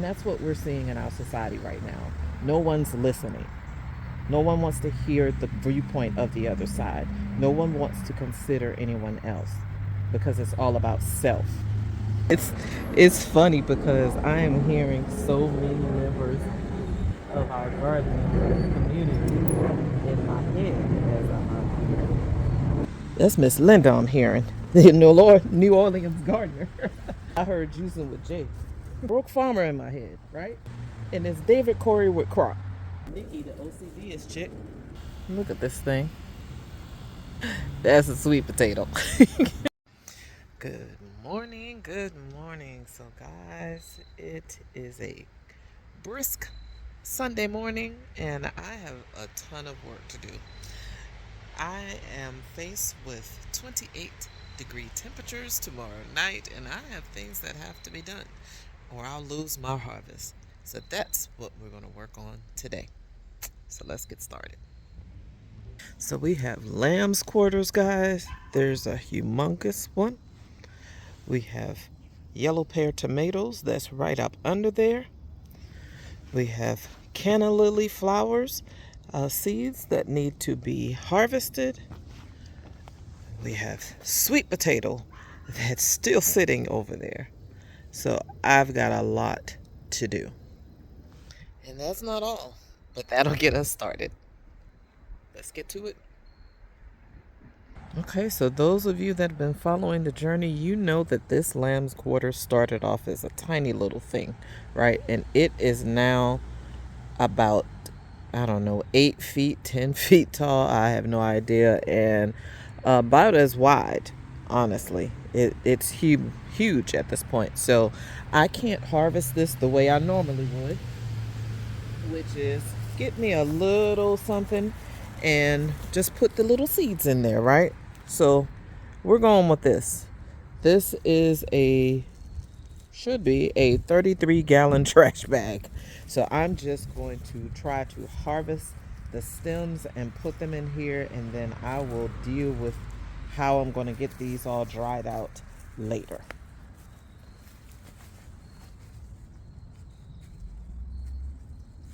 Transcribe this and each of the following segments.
that's what we're seeing in our society right now. No one's listening. No one wants to hear the viewpoint of the other side. No one wants to consider anyone else because it's all about self. It's it's funny because I am hearing so many members of our gardening community in my head as that's Miss Linda I'm hearing. The New Orleans gardener. I heard juicing with Jay. Brooke Farmer in my head, right? And it's David Corey with Crop. Nikki, the OCD is chick. Look at this thing. That's a sweet potato. Good morning, good morning. So, guys, it is a brisk Sunday morning, and I have a ton of work to do. I am faced with 28-degree temperatures tomorrow night, and I have things that have to be done, or I'll lose my harvest. So, that's what we're going to work on today. So, let's get started. So, we have lamb's quarters, guys. There's a humongous one. We have yellow pear tomatoes that's right up under there. We have canna lily flowers, seeds that need to be harvested. We have sweet potato that's still sitting over there. So I've got a lot to do. And that's not all, but that'll get us started. Let's get to it. Okay, so those of you that have been following the journey, you know that this lamb's quarter started off as a tiny little thing, right? And it is now about, I don't know, 8 feet, 10 feet tall. I have no idea. And about as wide, honestly. It's huge at this point. So I can't harvest this the way I normally would, which is get me a little something and just put the little seeds in there, right? So we're going with this. This is should be a 33-gallon trash bag. So I'm just going to try to harvest the stems and put them in here, and then I will deal with how I'm going to get these all dried out later.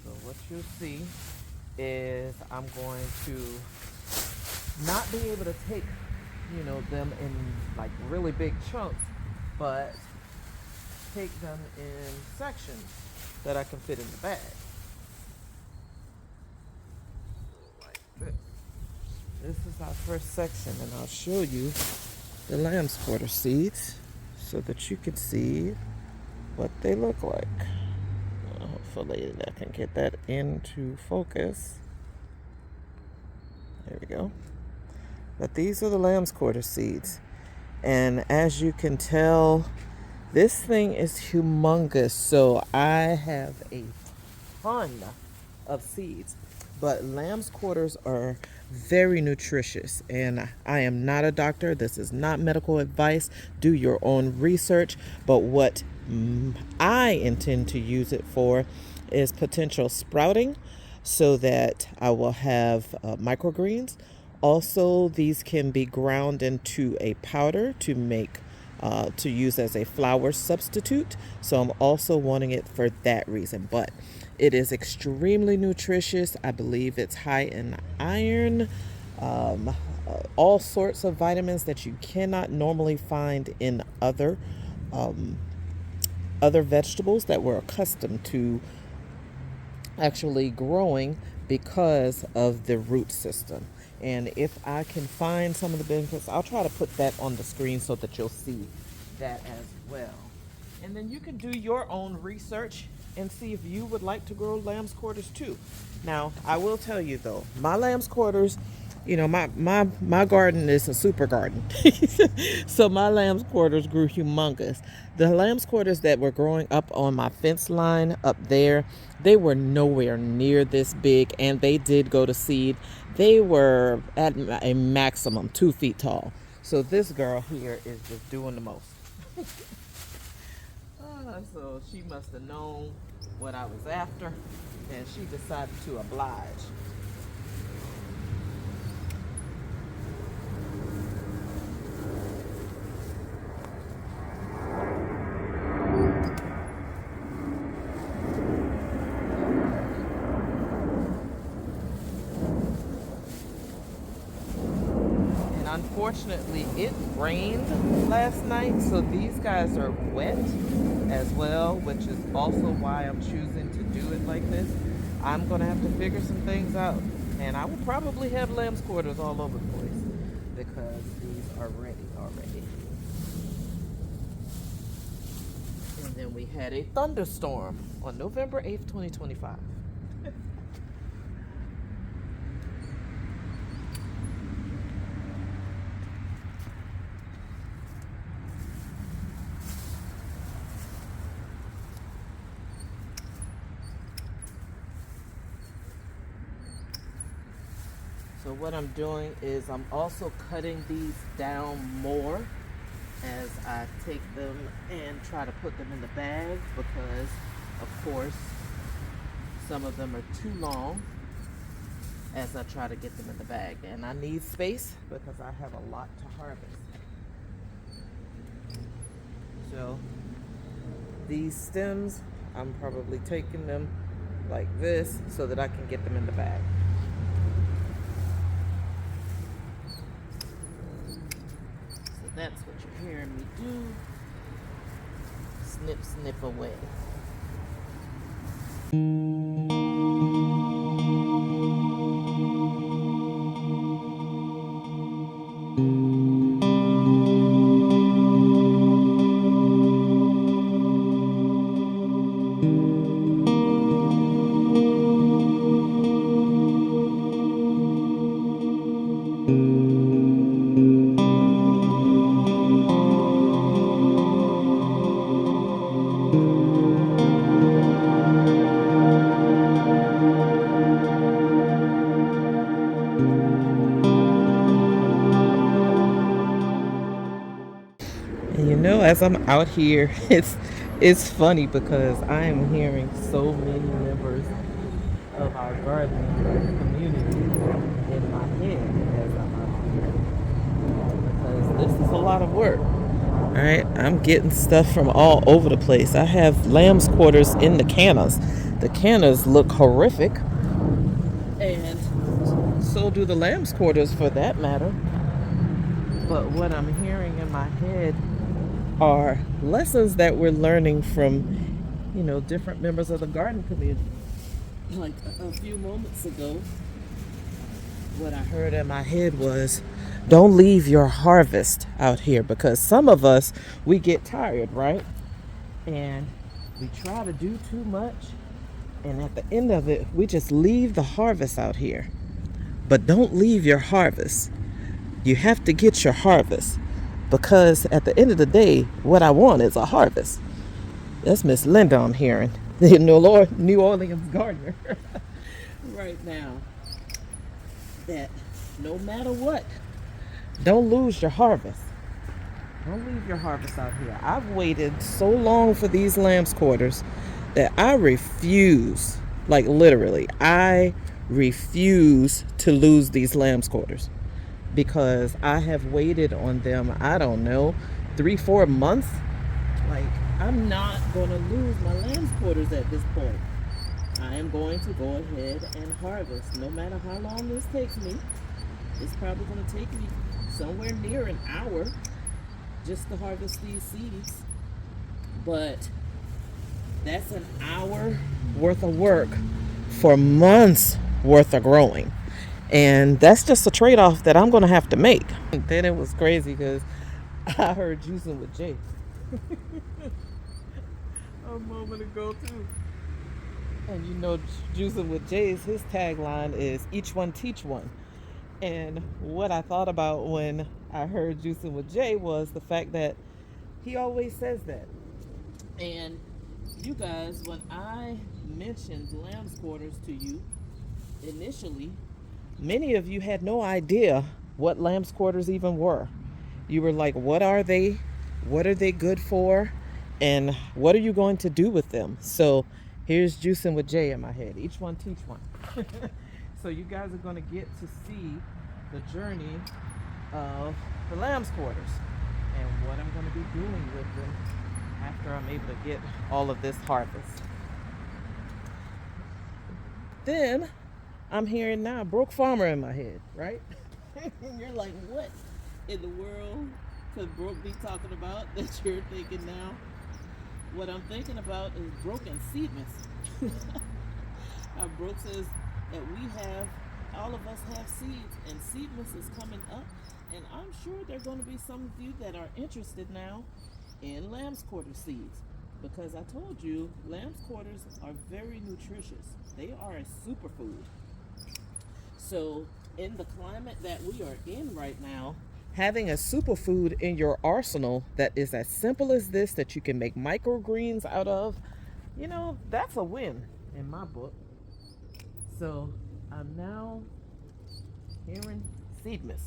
So what you'll see is I'm going to not be able to take, them in like really big chunks, but take them in sections that I can fit in the bag. Like this. This is our first section, and I'll show you the lamb's quarter seeds so that you can see what they look like. Hopefully I can get that into focus. There we go. But these are the lamb's quarter seeds. And as you can tell, this thing is humongous. So I have a ton of seeds. But lamb's quarters are very nutritious. And I am not a doctor. This is not medical advice. Do your own research. But what I intend to use it for is potential sprouting, so that I will have microgreens. Also, these can be ground into a powder to make to use as a flour substitute. So I'm also wanting it for that reason. But it is extremely nutritious. I believe it's high in iron, all sorts of vitamins that you cannot normally find in other vegetables that we're accustomed to actually growing because of the root system. And if I can find some of the benefits, I'll try to put that on the screen so that you'll see that as well. And then you can do your own research and see if you would like to grow lamb's quarters too. Now, I will tell you though, my lamb's quarters, my garden is a super garden. So my lamb's quarters grew humongous. The lamb's quarters that were growing up on my fence line up there, they were nowhere near this big, and they did go to seed. They were at a maximum 2 feet tall. So this girl here is just doing the most. So she must have known what I was after, and she decided to oblige. unfortunately, it rained last night, so these guys are wet as well, which is also why I'm choosing to do it like this. I'm gonna have to figure some things out, and I will probably have lamb's quarters all over the place because these are ready already. And then we had a thunderstorm on November 8th, 2025. So what I'm doing is I'm also cutting these down more as I take them and try to put them in the bag because, of course, some of them are too long as I try to get them in the bag. And I need space because I have a lot to harvest. So these stems, I'm probably taking them like this so that I can get them in the bag. That's what you're hearing me do. Snip, snip away. And you know, as I'm out here, it's funny because I am hearing so many members of our gardening community in my head as I'm out here because this is a lot of work. All right, I'm getting stuff from all over the place. I have lamb's quarters in the cannas. The cannas look horrific, and so do the lamb's quarters for that matter. But what I'm hearing in my head are lessons that we're learning from, different members of the garden community. Like a few moments ago, what I heard in my head was, don't leave your harvest out here because some of us, we get tired, right? And we try to do too much. And at the end of it, we just leave the harvest out here. But don't leave your harvest. You have to get your harvest because at the end of the day, what I want is a harvest. That's Miss Linda I'm hearing, the New Orleans gardener right now. That no matter what, don't lose your harvest. Don't leave your harvest out here. I've waited so long for these lamb's quarters that I refuse, like literally, I refuse to lose these lamb's quarters because I have waited on them, I don't know, 3-4 months. Like, I'm not going to lose my lamb's quarters at this point. I am going to go ahead and harvest. No matter how long this takes me, it's probably going to take me somewhere near an hour just to harvest these seeds. But that's an hour worth of work for months worth of growing. And that's just a trade-off that I'm going to have to make. And then it was crazy because I heard Juicing with Jay a moment ago too. And Juicing with Jay's, his tagline is each one teach one. And what I thought about when I heard Juicing with Jay was the fact that he always says that. And you guys, when I mentioned lamb's quarters to you initially, many of you had no idea what lamb's quarters even were. You were like, what are they? What are they good for? And what are you going to do with them? So here's Juicing with Jay in my head. Each one teach one. So you guys are going to get to see the journey of the lamb's quarters and what I'm going to be doing with them after I'm able to get all of this harvest. Then I'm hearing now Broke Farmer in my head, right? And you're like, what in the world could Brooke be talking about that you're thinking now? What I'm thinking about is Brooke and seedless. Brooke says that all of us have seeds, and seedless is coming up, and I'm sure there are going to be some of you that are interested now in lamb's quarter seeds, because I told you lamb's quarters are very nutritious. They are a superfood. So in the climate that we are in right now, having a superfood in your arsenal that is as simple as this, that you can make microgreens out of, that's a win in my book. So I'm now hearing seedless.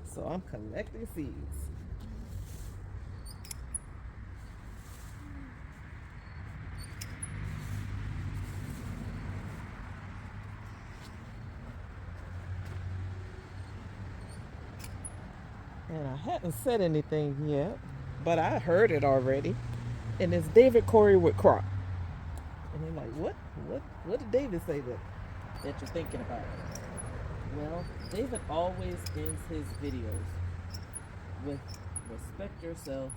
So I'm collecting seeds. And I hadn't said anything yet, but I heard it already. And it's David Corey with crop. And they're like, what did David say that you're thinking about? Well, David always ends his videos with respect yourself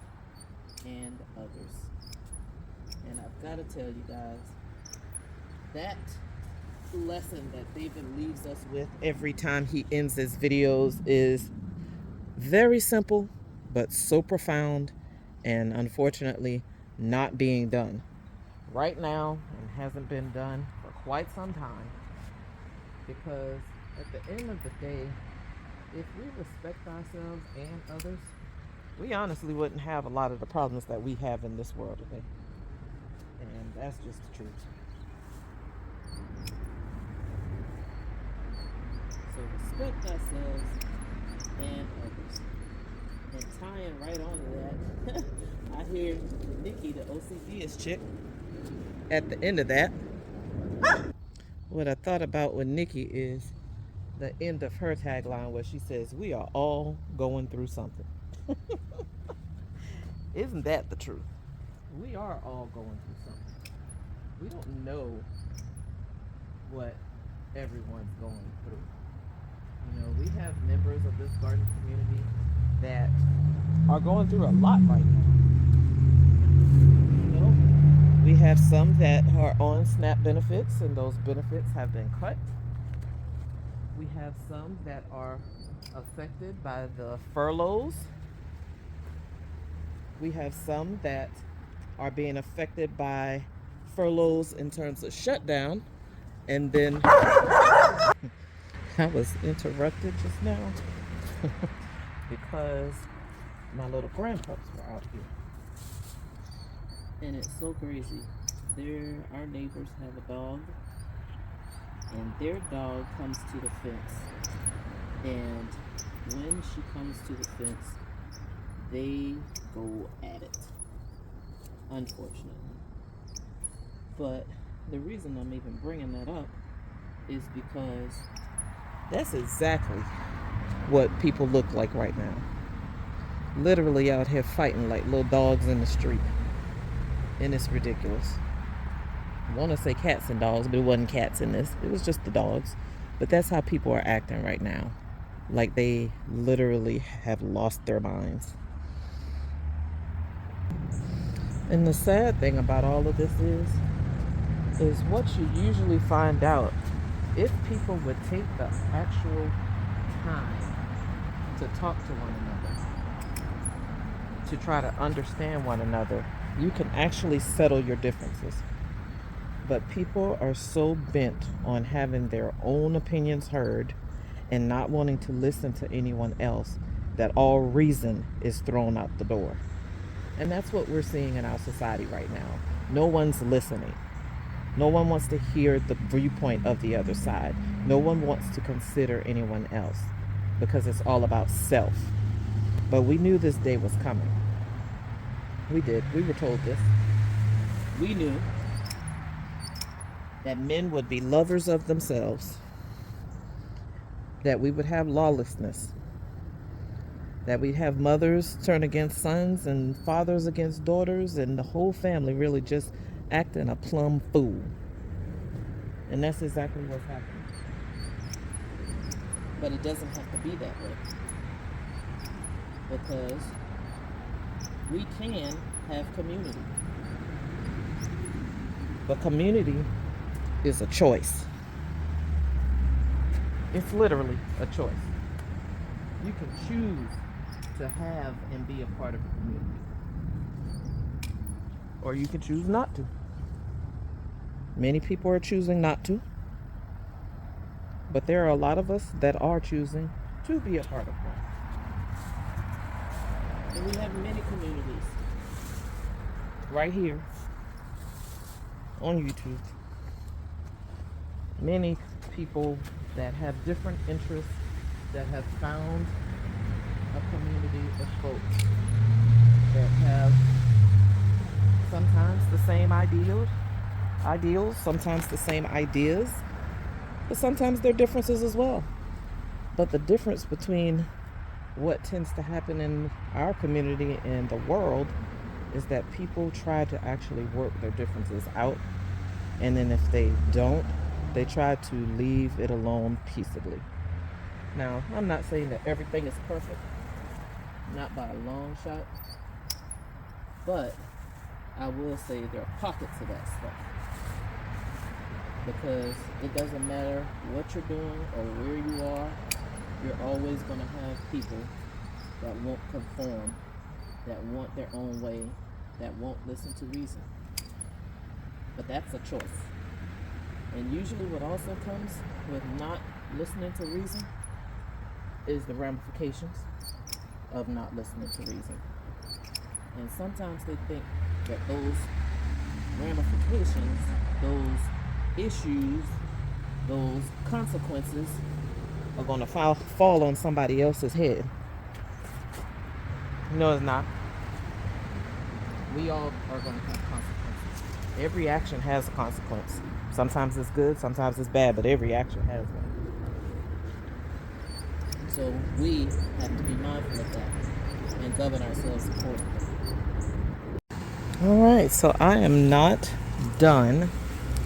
and others. And I've got to tell you guys, that lesson that David leaves us with every time he ends his videos is very simple, but so profound, and unfortunately not being done right now, and hasn't been done for quite some time. Because at the end of the day, if we respect ourselves and others, we honestly wouldn't have a lot of the problems that we have in this world today. And that's just the truth. So respect ourselves and others. And tying right on to that, I hear Nikki, the OCD's chick, at the end of that. What I thought about with Nikki is the end of her tagline where she says, "We are all going through something." Isn't that the truth? We are all going through something. We don't know what everyone's going through. We have members of this garden community that are going through a lot right now. We have some that are on SNAP benefits, and those benefits have been cut. We have some that are affected by the furloughs. We have some that are being affected by furloughs in terms of shutdown. And then I was interrupted just now because my little grandpups were out here. And it's so crazy. Our neighbors have a dog, and their dog comes to the fence. And when she comes to the fence, they go at it, unfortunately. But the reason I'm even bringing that up is because that's exactly what people look like right now. Literally out here fighting like little dogs in the street. And it's ridiculous. I want to say cats and dogs, but it wasn't cats in this. It was just the dogs. But that's how people are acting right now. Like they literally have lost their minds. And the sad thing about all of this is what you usually find out if people would take the actual time to talk to one another, to try to understand one another, you can actually settle your differences. But people are so bent on having their own opinions heard and not wanting to listen to anyone else that all reason is thrown out the door. And that's what we're seeing in our society right now. No one's listening. No one wants to hear the viewpoint of the other side. No one wants to consider anyone else because it's all about self. But we knew this day was coming. We did. We were told this. We knew that men would be lovers of themselves, that we would have lawlessness, that we'd have mothers turn against sons and fathers against daughters, and the whole family really just acting a plumb fool. And that's exactly what's happening. But it doesn't have to be that way, because we can have community. But community is a choice. It's literally a choice. You can choose to have and be a part of a community, or you can choose not to. Many people are choosing not to, but there are a lot of us that are choosing to be a part of one. And we have many communities right here on YouTube. Many people that have different interests, that have found a community of folks that have sometimes the same ideals, sometimes the same ideas, but sometimes there are differences as well. But the difference between what tends to happen in our community and the world is that people try to actually work their differences out, and then if they don't, they try to leave it alone peaceably. Now, I'm not saying that everything is perfect, not by a long shot, but I will say there are pockets of that stuff. Because it doesn't matter what you're doing or where you are, you're always going to have people that won't conform, that want their own way, that won't listen to reason. But that's a choice. And usually what also comes with not listening to reason is the ramifications of not listening to reason. And sometimes they think that those ramifications, those issues, those consequences are going to fall on somebody else's head. No, it's not. We all are going to have consequences. Every action has a consequence. Sometimes it's good, sometimes it's bad, but every action has one. So we have to be mindful of that and govern ourselves accordingly. All right, so I am not done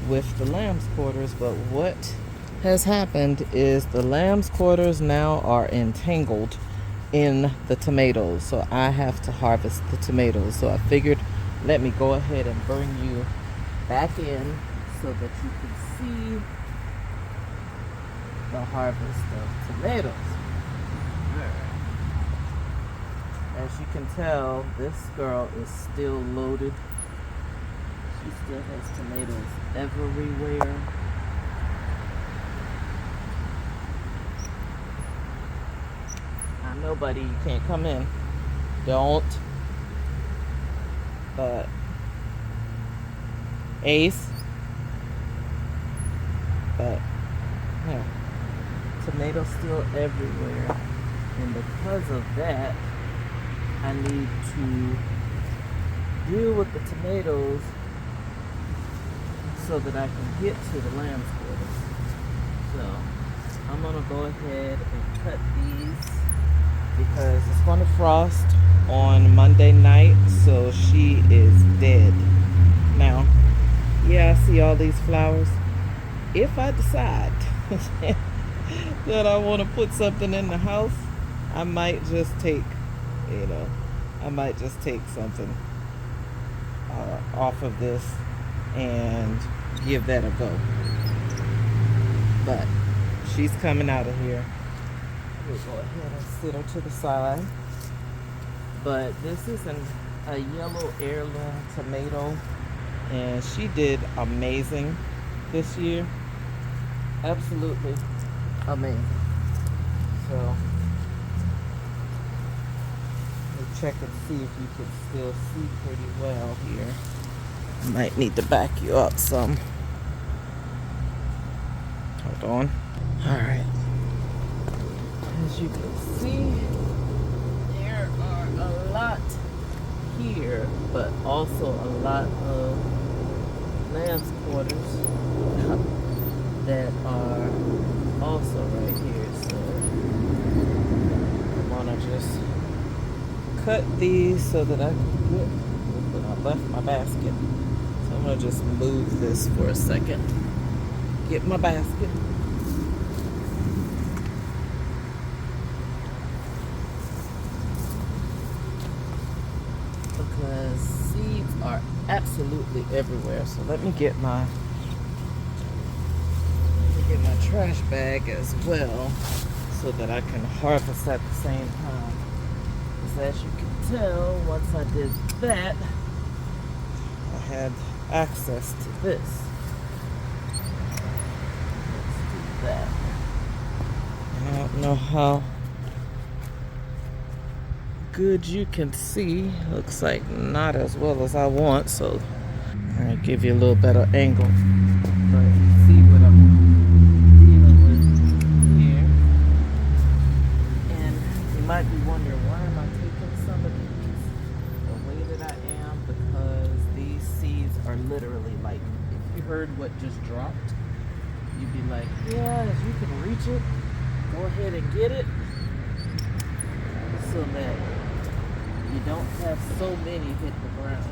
with the lamb's quarters, but what has happened is the lamb's quarters now are entangled in the tomatoes, so I have to harvest the tomatoes. So I figured, let me go ahead and bring you back in so that you can see the harvest of tomatoes. As you can tell, this girl is still loaded. She still has tomatoes everywhere. I know, buddy, you can't come in. Don't. But Ace. But yeah, tomatoes still everywhere, and because of that, I need to deal with the tomatoes so that I can get to the lamb's quarters. So I'm gonna go ahead and cut these because it's gonna frost on Monday night, so she is dead. Now, yeah, I see all these flowers. If I decide that I want to put something in the house, I might just take, something off of this and give that a go. But she's coming out of here. We'll go ahead and sit her to the side. But this is a yellow heirloom tomato, and she did amazing this year. Absolutely amazing. So let me check and see if you can still see pretty well here. I might need to back you up some. Hold on. Alright. As you can see, there are a lot here, but also a lot of lamb's quarters that are also right here. So I want to just cut these so that I can get, but I left my basket. So I'm going to just move this for a second. Get my basket. are absolutely everywhere. So let me get my trash bag as well so that I can harvest at the same time. Because as you can tell, once I did that, I had access to this. Let's do that. I don't know how good you can see. Looks like not as well as I want, so I'll give you a little better angle. But you see what I'm dealing with here. And you might be wondering, why am I taking some of these the way that I am? Because these seeds are literally like, if you heard what just dropped, you'd be like, yeah, if you can reach it, go ahead and get it, so that you don't have so many hit the ground.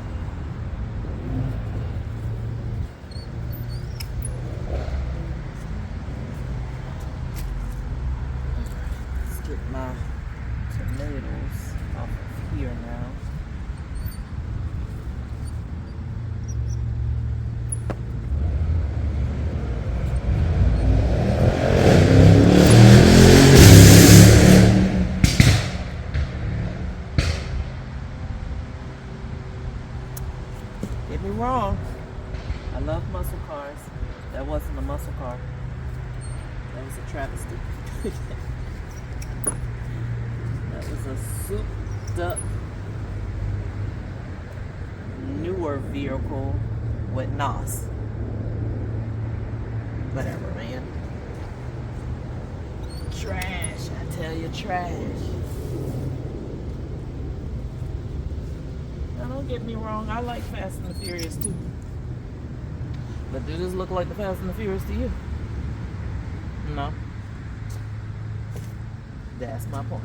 Let's get my tomatoes off of here now. Get me wrong, I love muscle cars. That wasn't a muscle car. That was a travesty. That was a souped up, newer vehicle with NOS. Whatever, man. Trash, I tell you, trash. Now don't get me wrong, I like Fast and the Furious too. But did this look like the Fast and the Furious to you? No. That's my point.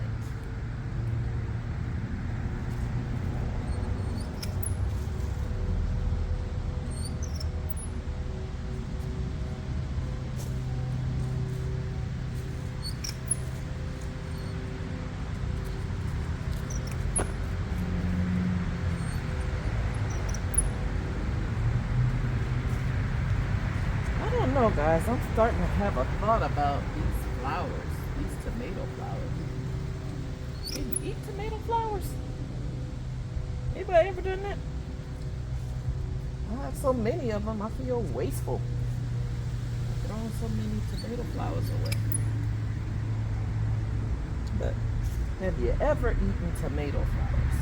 I don't know, guys. I'm starting to have a thought about these flowers, these tomato flowers. Can you eat tomato flowers? Anybody ever done that? I have so many of them, I feel wasteful. Throwing so many tomato flowers away. But have you ever eaten tomato flowers?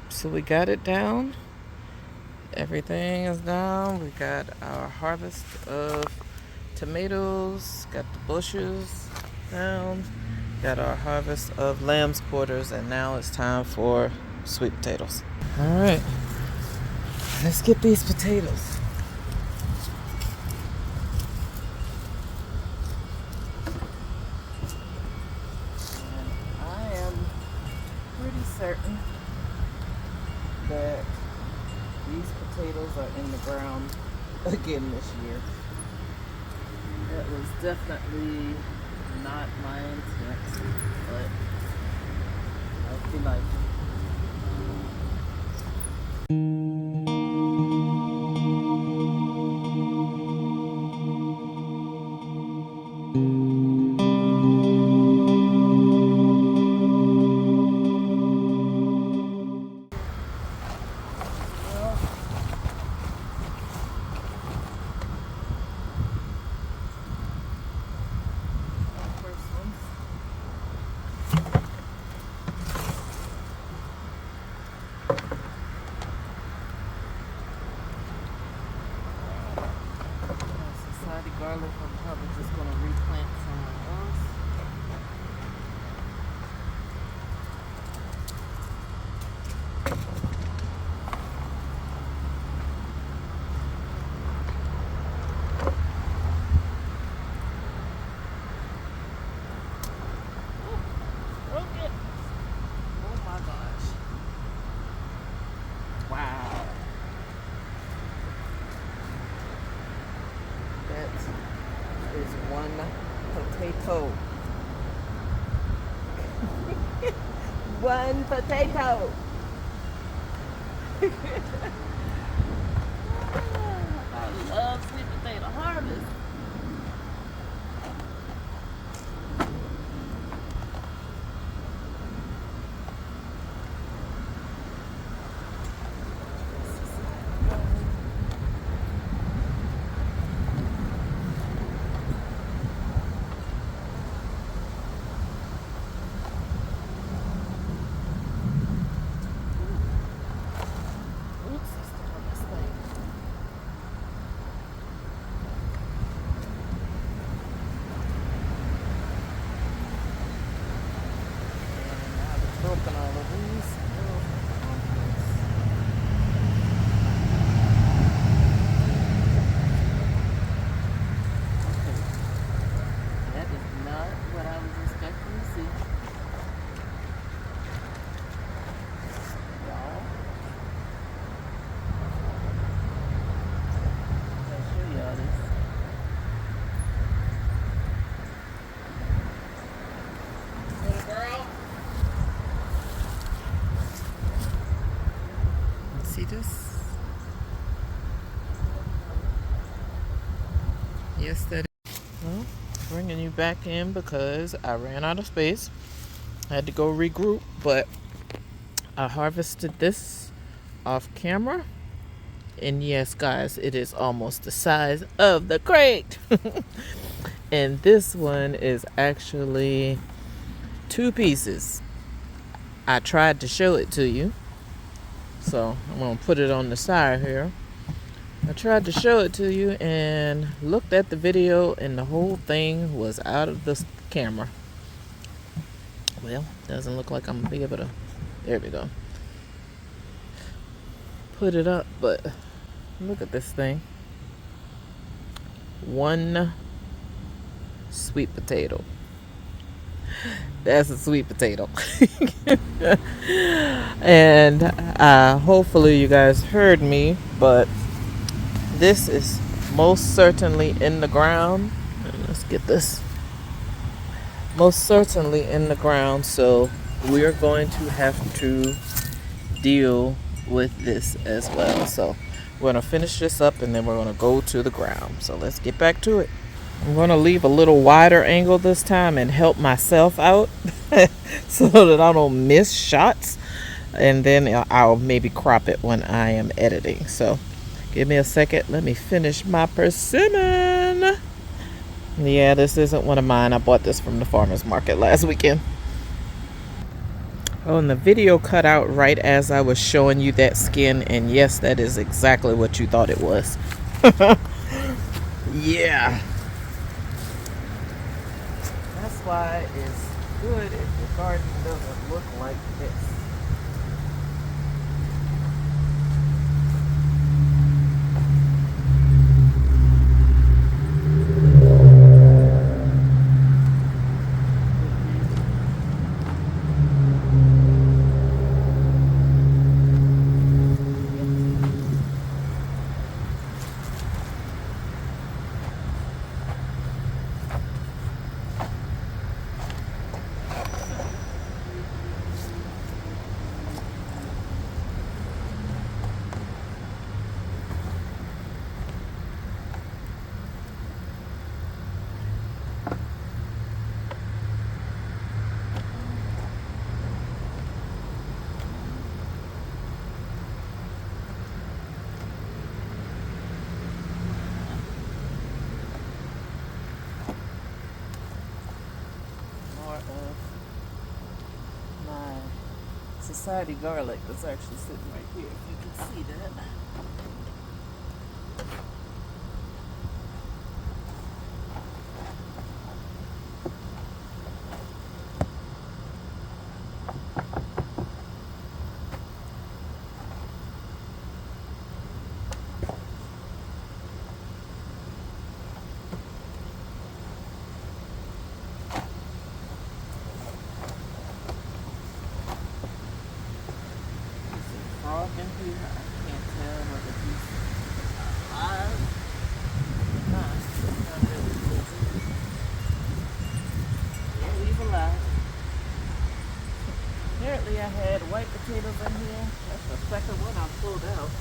So we got it down. Everything is down. We got our harvest of tomatoes, got the bushes down, got our harvest of lamb's quarters, and now it's time for sweet potatoes. All right, let's get these potatoes. And I am pretty certain that these potatoes are in on the ground again this year. That was definitely not my intent, but life be life. Garlic, I'm probably just going to replant somewhere else. Broke it. Oh my gosh. Wow. That is one potato. One potato. I love sweet potato harvest. Broken all of these. Okay. That is not what I was expecting to see. Y'all. I'll show y'all this. Little girl. See this? Yes, that is. Well, bringing you back in because I ran out of space. I had to go regroup, but I harvested this off camera. And yes, guys, it is almost the size of the crate. And this one is actually 2 pieces. I tried to show it to you. So I'm going to put it on the side here. I tried to show it to you and looked at the video, and the whole thing was out of the camera. Well, doesn't look like I'm going to be able to. There we go. Put it up, but look at this thing. One sweet potato. That's a sweet potato. And hopefully you guys heard me, but this is most certainly in the ground. Let's get this. Most certainly in the ground, so we're going to have to deal with this as well. So we're going to finish this up and then we're going to go to the ground. So let's get back to it. I'm going to leave a little wider angle this time and help myself out so that I don't miss shots. And then I'll maybe crop it when I am editing. So give me a second. Let me finish my persimmon. Yeah, this isn't one of mine. I bought this from the farmer's market last weekend. Oh, and the video cut out right as I was showing you that skin. And yes, that is exactly what you thought it was. Yeah. That's why it's good if your garden doesn't look like this. sidey garlic that's actually sitting right here, if you can see that. Frog in here. I can't tell whether he's alive or not. Not really busy. Yeah, he's alive. Apparently I had white potatoes in here. That's the second one I pulled out.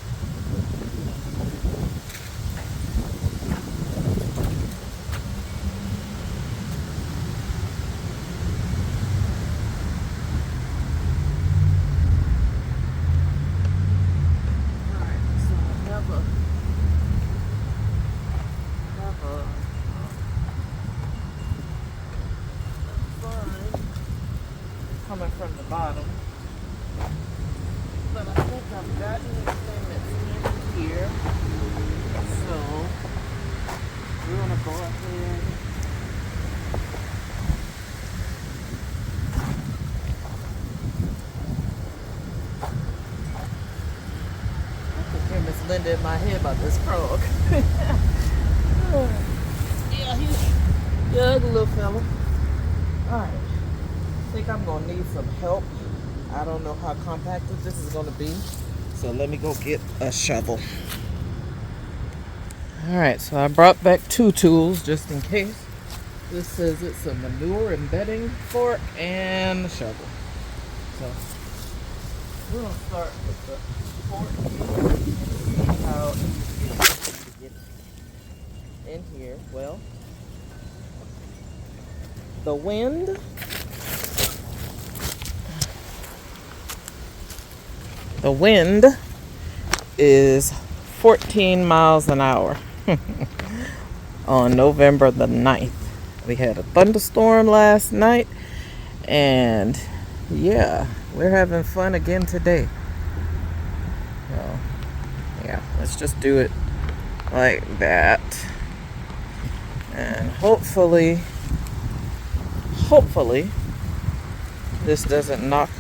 Coming from the bottom, but I think I've gotten everything that's in here, so we're gonna go ahead I can hear Miss Linda in my head about this frog. Yeah, he's a ugly little fella. Alright. I think I'm gonna need some help. I don't know how compacted this is gonna be, so let me go get a shovel. All right, so I brought back 2 tools just in case. This says it's a manure and bedding fork and a shovel. So we're gonna start with the fork here and see how easy it is to get in here. Well, the wind is 14 miles an hour on November the 9th. We had a thunderstorm last night, and yeah, we're having fun again today. So, yeah, let's just do it like that. And hopefully, this doesn't knock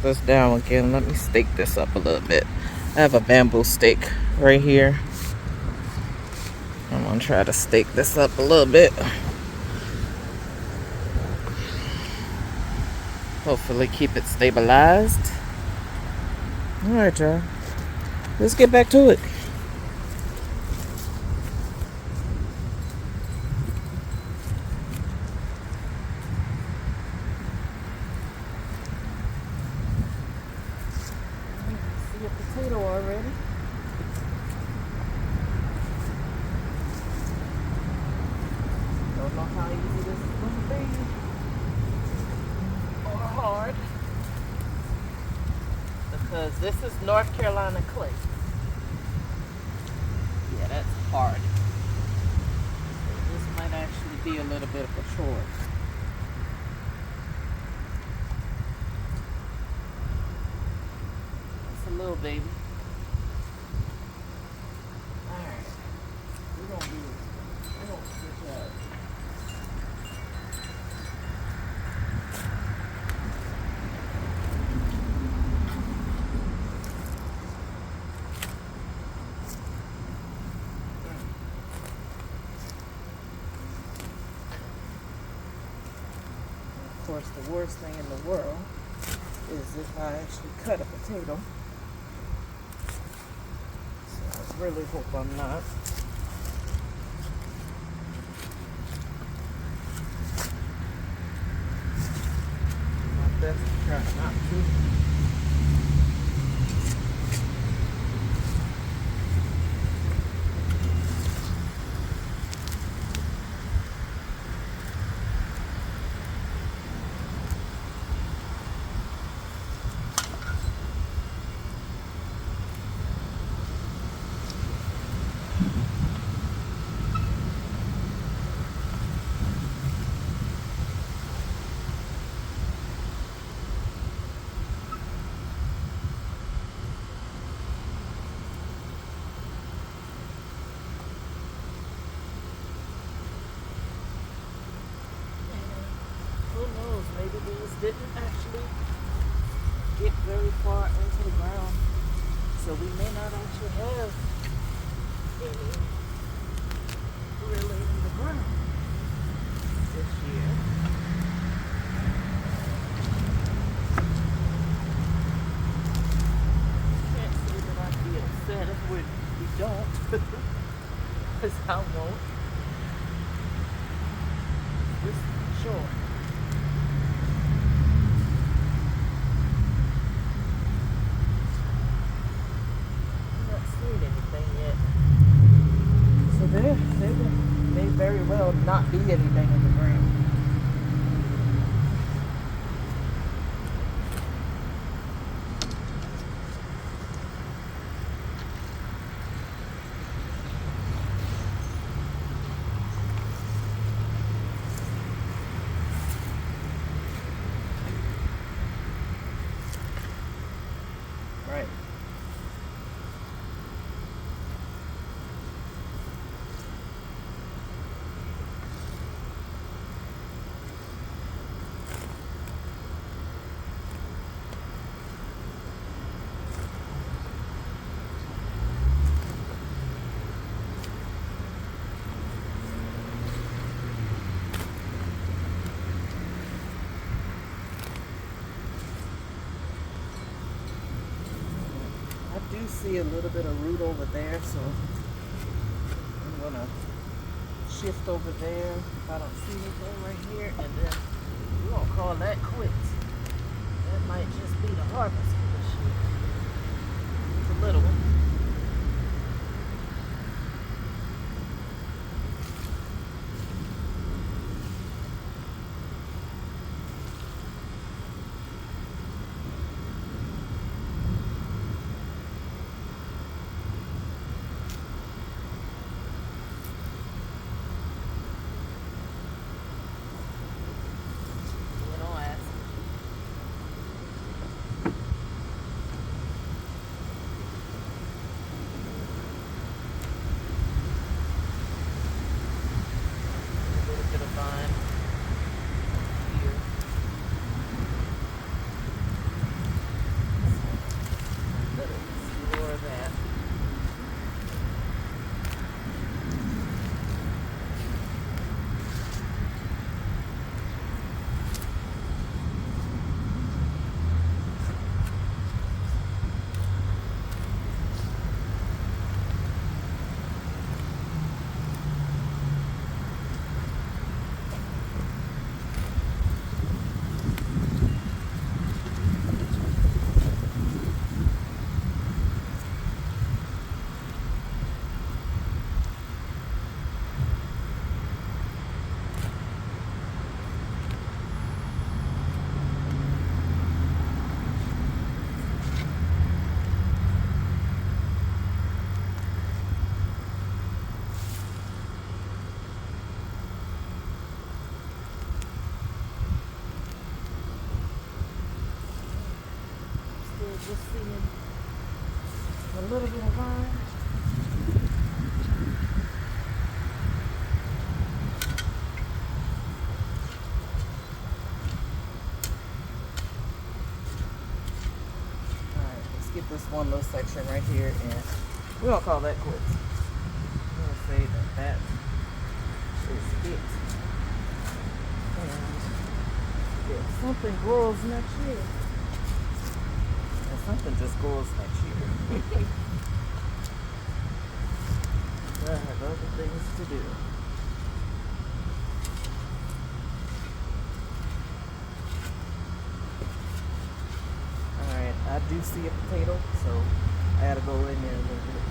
this down again. Let me stake this up a little bit. I have a bamboo stake right here. I'm gonna try to stake this up a little bit. Hopefully keep it stabilized. Alright, y'all. Let's get back to it. See a potato already. Don't know how easy this is going to be. Or hard. Because this is North Carolina clay. Yeah, that's hard. So this might actually be a little bit of a chore. It's a little baby. Alright. We're going to switch out. Of course, the worst thing in the world is if I actually cut a potato. So I really hope I'm not. My best to try not to. didn't actually get very far into the ground, so we may not actually have any really in the ground this year. Can't say that I'd be upset if we don't, because I won't. Just short. Anything yet. So there may very well not be anything in the ground. Right. I do see a little bit of root over there, so I'm gonna shift over there if I don't see anything right here, and then we're gonna call that quits. That might just be the harvest for this year. It's a little one. Just seeing a little bit of vine. Alright, let's get this one little section right here, and we're gonna call that quits. I'm gonna say that is it. And if something grows next year, something just grows next year. I have other things to do. Alright, I do see a potato, so I gotta go in there a little bit.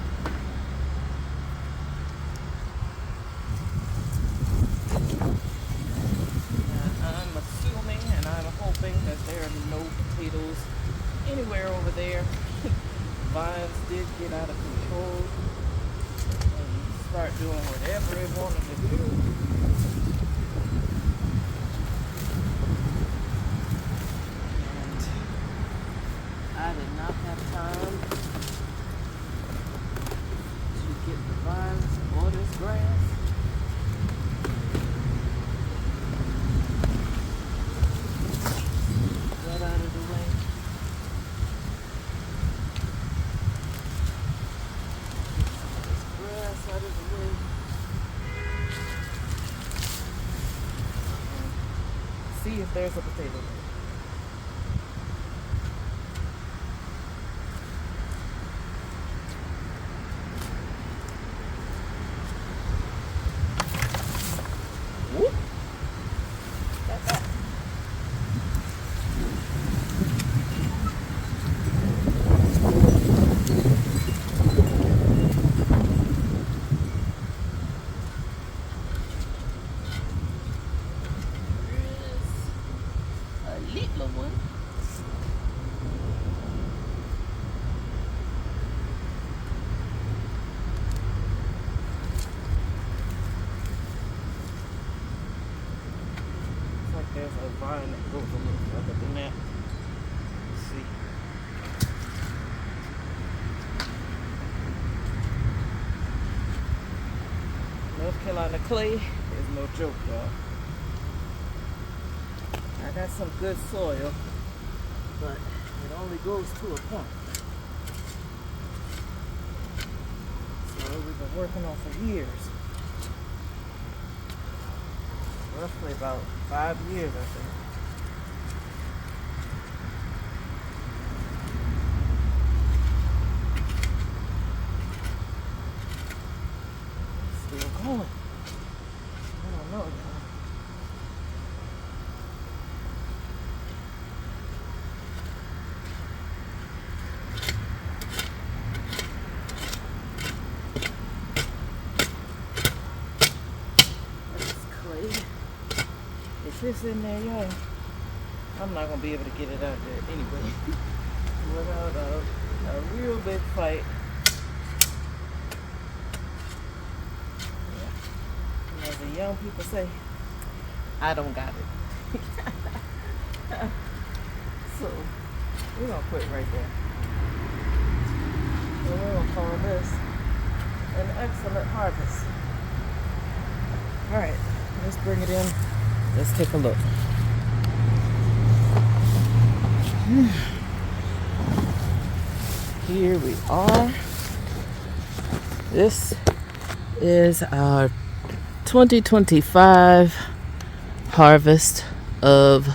I'm assuming and I'm hoping that there are no potatoes anywhere over there. Vines did get out of control and start doing whatever it wanted to do. And I did not have time to get the vines or this grass. see if there's a potato there. Whoop. Got that. Little one. Looks like there's a vine that goes a little further than that. Let's see. North Carolina clay is no joke, y'all. I got some good soil, but it only goes to a point. So we've been working on for years. Roughly about 5 years, I think. Still going. I don't know, y'all. If it's in there, y'all, I'm not gonna be able to get it out there anyway. Without a real big fight. Yeah. And as the young people say, I don't got it. So we're gonna quit right there. So we're gonna call this an excellent harvest. All right, let's bring it in. Let's take a look. Here we are. This is our 2025 harvest of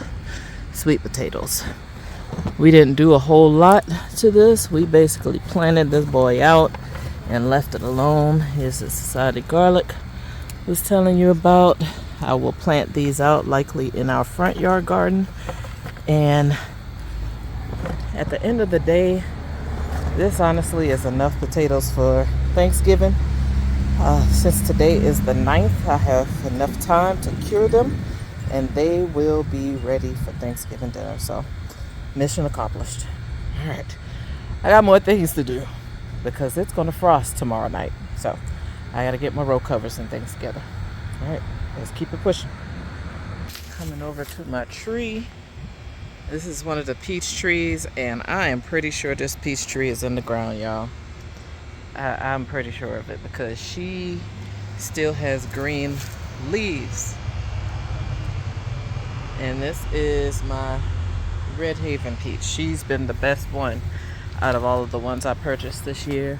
sweet potatoes. We didn't do a whole lot to this. We basically planted this boy out and left it alone. Here's the society garlic I was telling you about. I will plant these out likely in our front yard garden. And at the end of the day, this honestly is enough potatoes for Thanksgiving. Since today is the 9th, I have enough time to cure them and they will be ready for Thanksgiving dinner. So, mission accomplished. All right. I got more things to do because it's going to frost tomorrow night. So, I got to get my row covers and things together. All right. Let's keep it pushing. Coming over to my tree. This is one of the peach trees, and I am pretty sure this peach tree is in the ground, y'all. I'm pretty sure of it because she still has green leaves. And this is my Red Haven peach. She's been the best one out of all of the ones I purchased this year.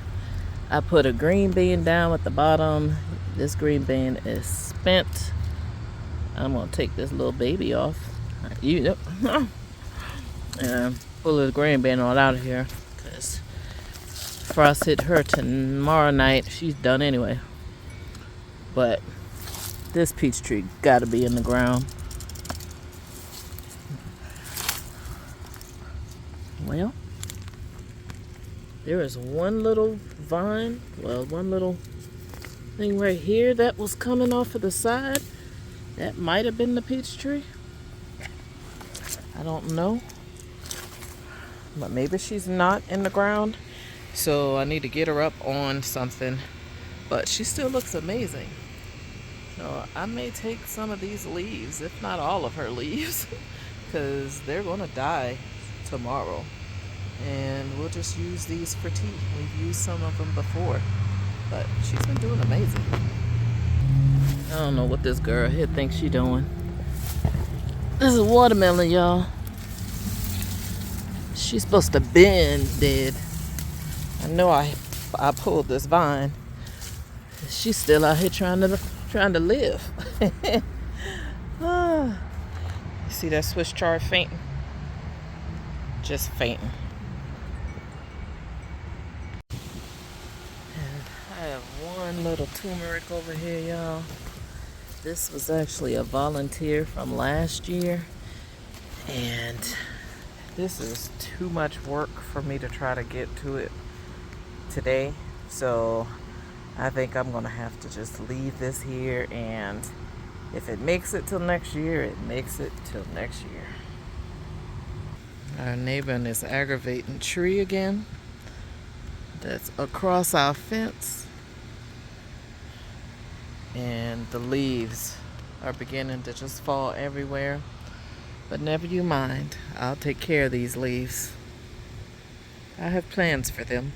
I put a green bean down at the bottom. This green bean is spent. I'm gonna take this little baby off. And pull the green bean all out of here because frost hit her tomorrow night. She's done anyway. But this peach tree gotta be in the ground. Well, there is one little vine, one little thing right here that was coming off of the side. That might have been the peach tree. I don't know. But maybe she's not in the ground. So I need to get her up on something. But she still looks amazing. So I may take some of these leaves, if not all of her leaves, because they're going to die tomorrow. And we'll just use these for tea. We've used some of them before. But she's been doing amazing. I don't know what this girl here thinks she doing. This is watermelon, y'all. She's supposed to bend dead. I know I pulled this vine. She's still out here trying to live. You See that Swiss chard fainting? Just fainting. And I have one little turmeric over here, y'all. This was actually a volunteer from last year. And this is too much work for me to try to get to it today. So I think I'm going to have to just leave this here. And if it makes it till next year, it makes it till next year. Our neighbor and this aggravating tree again. That's across our fence. And the leaves are beginning to just fall everywhere. But never you mind. I'll take care of these leaves. I have plans for them.